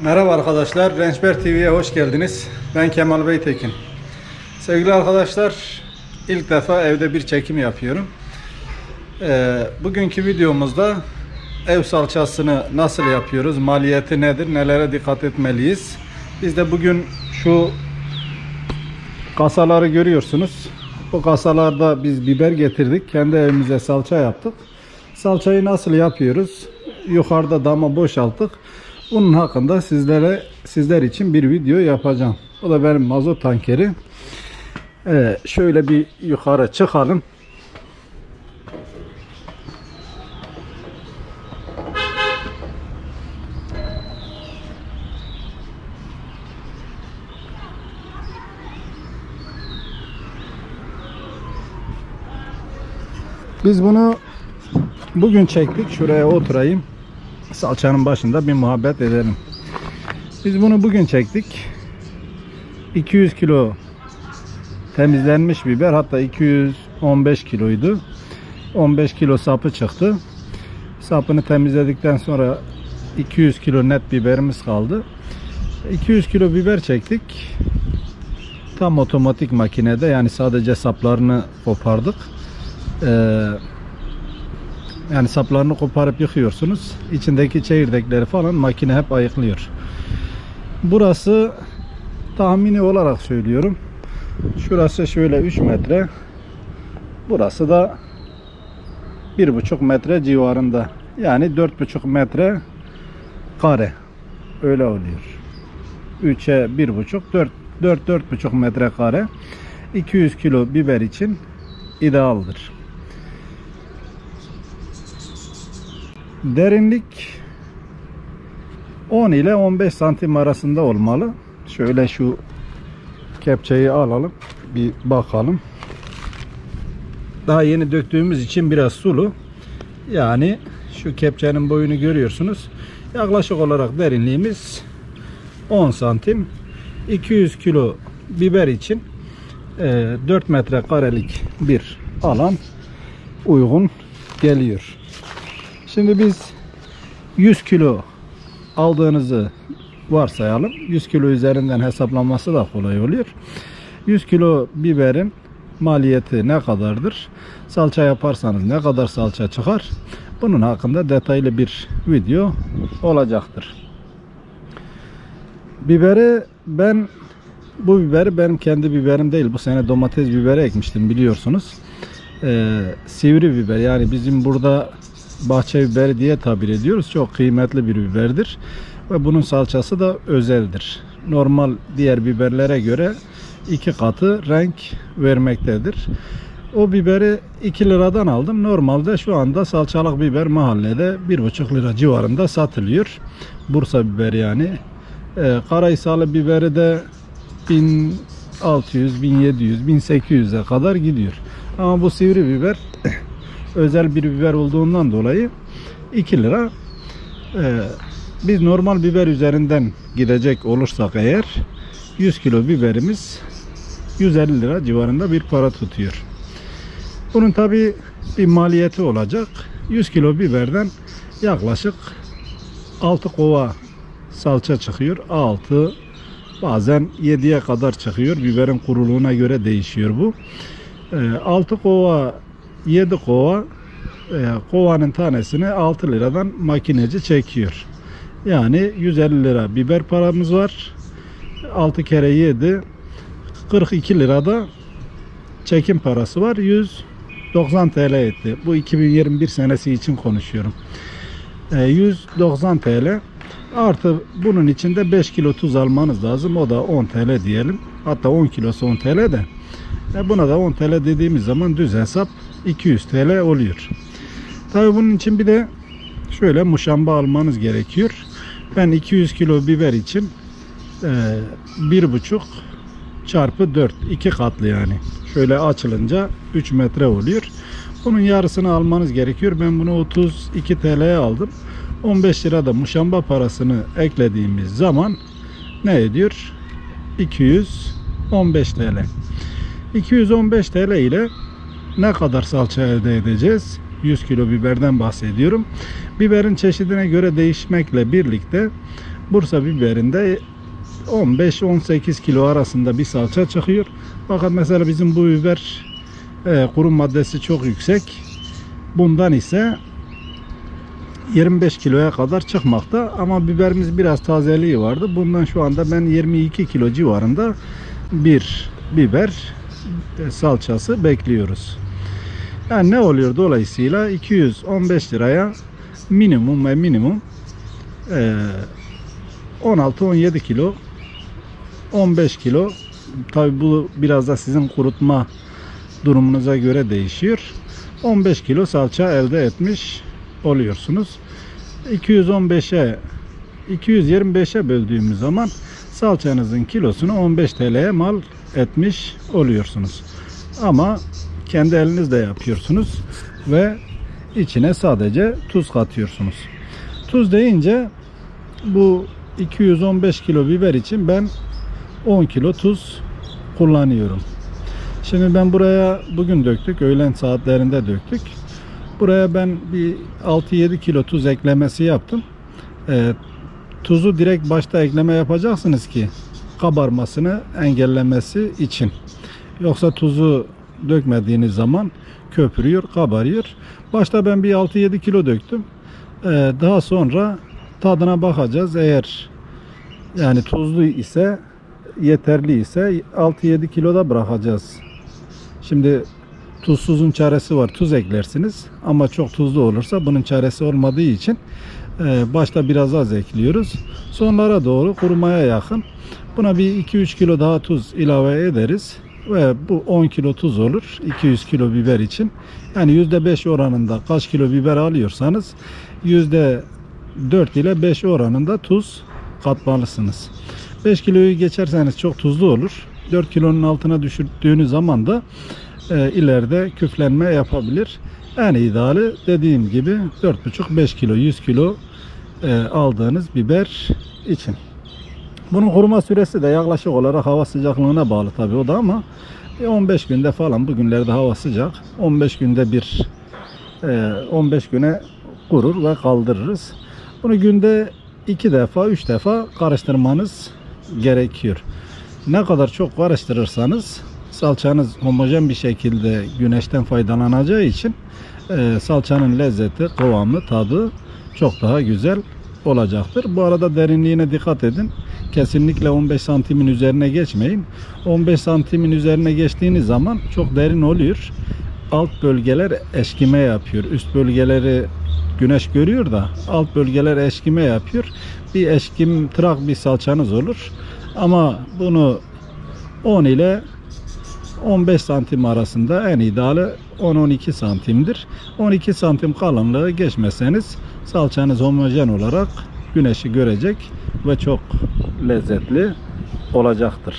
Merhaba arkadaşlar, Rençber TV'ye hoş geldiniz. Ben Kemal Beytekin. Sevgili arkadaşlar, ilk defa evde bir çekim yapıyorum. Bugünkü videomuzda ev salçasını nasıl yapıyoruz, maliyeti nedir, nelere dikkat etmeliyiz. Biz de bugün şu kasaları görüyorsunuz. Bu kasalarda biz biber getirdik, kendi evimize salça yaptık. Salçayı nasıl yapıyoruz? Yukarıda dama boşalttık. Bunun hakkında sizler için bir video yapacağım. Bu da benim mazot tankeri. Şöyle bir yukarı çıkalım. Biz bunu bugün çektik. Şuraya oturayım. Salçanın başında bir muhabbet edelim. Biz bunu bugün çektik. 200 kilo temizlenmiş biber, hatta 215 kiloydu. 15 kilo sapı çıktı. Sapını temizledikten sonra 200 kilo net biberimiz kaldı. 200 kilo biber çektik. Tam otomatik makinede, yani sadece saplarını kopardık. Yani saplarını koparıp yıkıyorsunuz. İçindeki çekirdekleri falan makine hep ayıklıyor. Burası tahmini olarak söylüyorum. Şurası şöyle 3 metre. Burası da 1,5 metre civarında. Yani 4,5 metre kare. Öyle oluyor. 3'e 1,5, 4,5 metre kare. 200 kilo biber için idealdir. Derinlik 10 ile 15 santim arasında olmalı. Şöyle şu kepçeyi alalım, bir bakalım. Daha yeni döktüğümüz için biraz sulu. Yani şu kepçenin boyunu görüyorsunuz. Yaklaşık olarak derinliğimiz 10 santim. 200 kilo biber için 4 metre karelik bir alan uygun geliyor. Şimdi biz 100 kilo aldığınızı varsayalım. 100 kilo üzerinden hesaplanması da kolay oluyor. 100 kilo biberin maliyeti ne kadardır? Salça yaparsanız ne kadar salça çıkar? Bunun hakkında detaylı bir video olacaktır. Bu biberi benim kendi biberim değil. Bu sene domates biberi ekmiştim, biliyorsunuz. Sivri biber, yani bizim burada bahçe biberi diye tabir ediyoruz. Çok kıymetli bir biberdir. Ve bunun salçası da özeldir. Normal diğer biberlere göre 2 katı renk vermektedir. O biberi 2 liradan aldım. Normalde şu anda salçalık biber mahallede 1,5 lira civarında satılıyor. Bursa biberi yani. Karahisalı biberi de 1600, 1700, 1800'e kadar gidiyor. Ama bu sivri biber özel bir biber olduğundan dolayı 2 lira. Biz normal biber üzerinden gidecek olursak eğer 100 kilo biberimiz 150 lira civarında bir para tutuyor. Bunun tabi bir maliyeti olacak. 100 kilo biberden yaklaşık 6 kova salça çıkıyor. 6, bazen 7'ye kadar çıkıyor. Biberin kuruluğuna göre değişiyor bu. 6 kova, 7 kova, kovanın tanesini 6 liradan makineci çekiyor. Yani 150 lira biber paramız var. 6 kere 7, 42 lirada çekim parası var. 190 TL etti. Bu 2021 senesi için konuşuyorum. 190 TL. Artı bunun içinde 5 kilo tuz almanız lazım. O da 10 TL diyelim. Hatta 10 kilosu 10 TL de. Buna da 10 TL dediğimiz zaman düz hesap 200 TL oluyor. Tabii bunun için bir de şöyle muşamba almanız gerekiyor. Ben 200 kilo biber için 1,5 çarpı 4, 2 katlı yani. Şöyle açılınca 3 metre oluyor. Bunun yarısını almanız gerekiyor. Ben bunu 32 TL'ye aldım. 15 lira da muşamba parasını eklediğimiz zaman ne ediyor? 215 TL. 215 TL ile ne kadar salça elde edeceğiz? 100 kilo biberden bahsediyorum. Biberin çeşidine göre değişmekle birlikte Bursa biberinde 15-18 kilo arasında bir salça çıkıyor. Fakat mesela bizim bu biber kuru maddesi çok yüksek. Bundan ise 25 kiloya kadar çıkmakta. Ama biberimiz biraz tazeliği vardı. Bundan şu anda ben 22 kilo civarında bir biber salçası bekliyoruz. Yani ne oluyor dolayısıyla 215 liraya minimum ve minimum 16-17 kilo, 15 kilo, tabi bu biraz da sizin kurutma durumunuza göre değişiyor. 15 kilo salça elde etmiş oluyorsunuz. 225'e böldüğümüz zaman salçanızın kilosunu 15 TL'ye mal etmiş oluyorsunuz. Ama kendi elinizle yapıyorsunuz ve içine sadece tuz katıyorsunuz. Tuz deyince bu 215 kilo biber için ben 10 kilo tuz kullanıyorum. Şimdi ben buraya bugün döktük, öğlen saatlerinde döktük. Buraya ben bir 6-7 kilo tuz eklemesi yaptım. Tuzu direkt başta ekleme yapacaksınız ki kabarmasını engellemesi için. Yoksa tuzu dökmediğiniz zaman köpürüyor, kabarıyor. Başta ben bir 6-7 kilo döktüm. Daha sonra tadına bakacağız. Eğer yani tuzlu ise, yeterli ise 6-7 kilo da bırakacağız. Şimdi tuzsuzun çaresi var. Tuz eklersiniz ama çok tuzlu olursa bunun çaresi olmadığı için başta biraz az ekliyoruz. Sonlara doğru kurumaya yakın buna bir 2-3 kilo daha tuz ilave ederiz ve bu 10 kilo tuz olur 200 kilo biber için. Yani %5 oranında kaç kilo biber alıyorsanız %4 ile 5 oranında tuz katmalısınız. 5 kiloyu geçerseniz çok tuzlu olur. 4 kilonun altına düşürdüğünüz zaman da ileride küflenme yapabilir. En ideali dediğim gibi 4,5-5 kilo 100 kilo aldığınız biber için. Bunun kuruma süresi de yaklaşık olarak hava sıcaklığına bağlı tabi o da, ama 15 günde falan, bugünlerde hava sıcak, 15 günde bir 15 güne kurur ve kaldırırız. Bunu günde 2 defa 3 defa karıştırmanız gerekiyor. Ne kadar çok karıştırırsanız salçanız homojen bir şekilde güneşten faydalanacağı için salçanın lezzeti, kıvamı, tadı çok daha güzel olacaktır. Bu arada derinliğine dikkat edin. Kesinlikle 15 santimin üzerine geçmeyin. 15 santimin üzerine geçtiğiniz zaman çok derin oluyor. Alt bölgeler eşkime yapıyor. Üst bölgeleri güneş görüyor da alt bölgeler eşkime yapıyor. Bir eşkim tırak bir salçanız olur. Ama bunu 10 ile 15 santim arasında, en ideali 10-12 santimdir. 12 santim kalınlığı geçmeseniz salçanız homojen olarak güneşi görecek ve çok lezzetli olacaktır.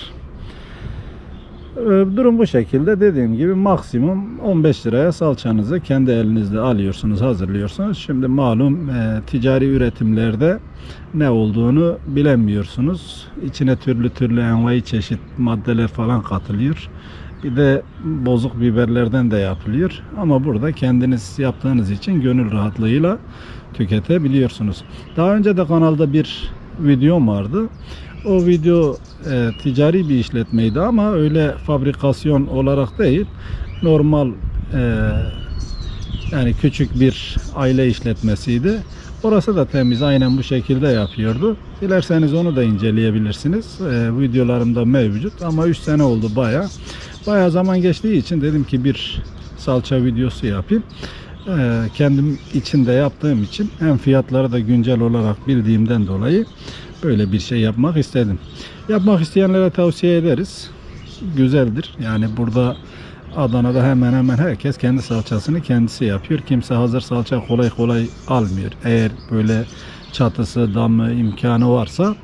Durum bu şekilde. Dediğim gibi maksimum 15 liraya salçanızı kendi elinizle alıyorsunuz, hazırlıyorsunuz. Şimdi malum ticari üretimlerde ne olduğunu bilemiyorsunuz. İçine türlü türlü envai çeşit maddeler falan katılıyor. Bir de bozuk biberlerden de yapılıyor. Ama burada kendiniz yaptığınız için gönül rahatlığıyla tüketebiliyorsunuz. Daha önce de kanalda bir videom vardı. O video ticari bir işletmeydi ama öyle fabrikasyon olarak değil, normal yani küçük bir aile işletmesiydi. Orası da temiz, aynen bu şekilde yapıyordu. Dilerseniz onu da inceleyebilirsiniz. Videolarımda mevcut ama 3 sene oldu bayağı zaman geçtiği için dedim ki bir salça videosu yapayım. Kendim için de yaptığım için hem fiyatları da güncel olarak bildiğimden dolayı böyle bir şey yapmak istedim. Yapmak isteyenlere tavsiye ederiz. Güzeldir. Yani burada Adana'da hemen hemen herkes kendi salçasını kendisi yapıyor. Kimse hazır salça kolay kolay almıyor. Eğer böyle çatısı, damı, imkanı varsa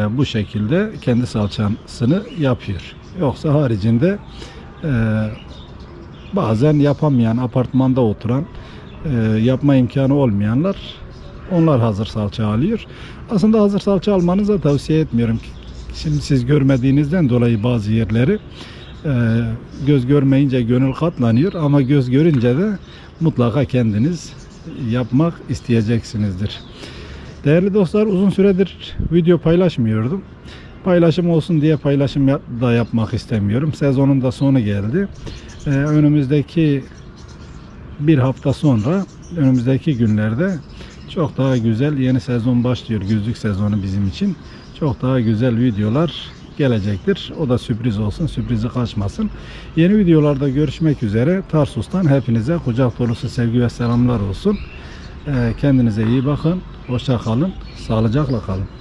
bu şekilde kendi salçasını yapıyor. Yoksa haricinde bazen yapamayan, apartmanda oturan, yapma imkanı olmayanlar, onlar hazır salça alıyor. Aslında hazır salça almanızı da tavsiye etmiyorum. Şimdi siz görmediğinizden dolayı bazı yerleri göz görmeyince gönül katlanıyor ama göz görünce de mutlaka kendiniz yapmak isteyeceksinizdir. Değerli dostlar, uzun süredir video paylaşmıyordum. Paylaşım olsun diye paylaşım da yapmak istemiyorum. Sezonun da sonu geldi. Önümüzdeki bir hafta sonra, önümüzdeki günlerde çok daha güzel yeni sezon başlıyor. Güzlük sezonu bizim için. Çok daha güzel videolar gelecektir. O da sürpriz olsun, sürprizi kaçmasın. Yeni videolarda görüşmek üzere. Tarsus'tan hepinize kucak dolusu sevgi ve selamlar olsun. Kendinize iyi bakın. Hoşça kalın. Sağlıcakla kalın.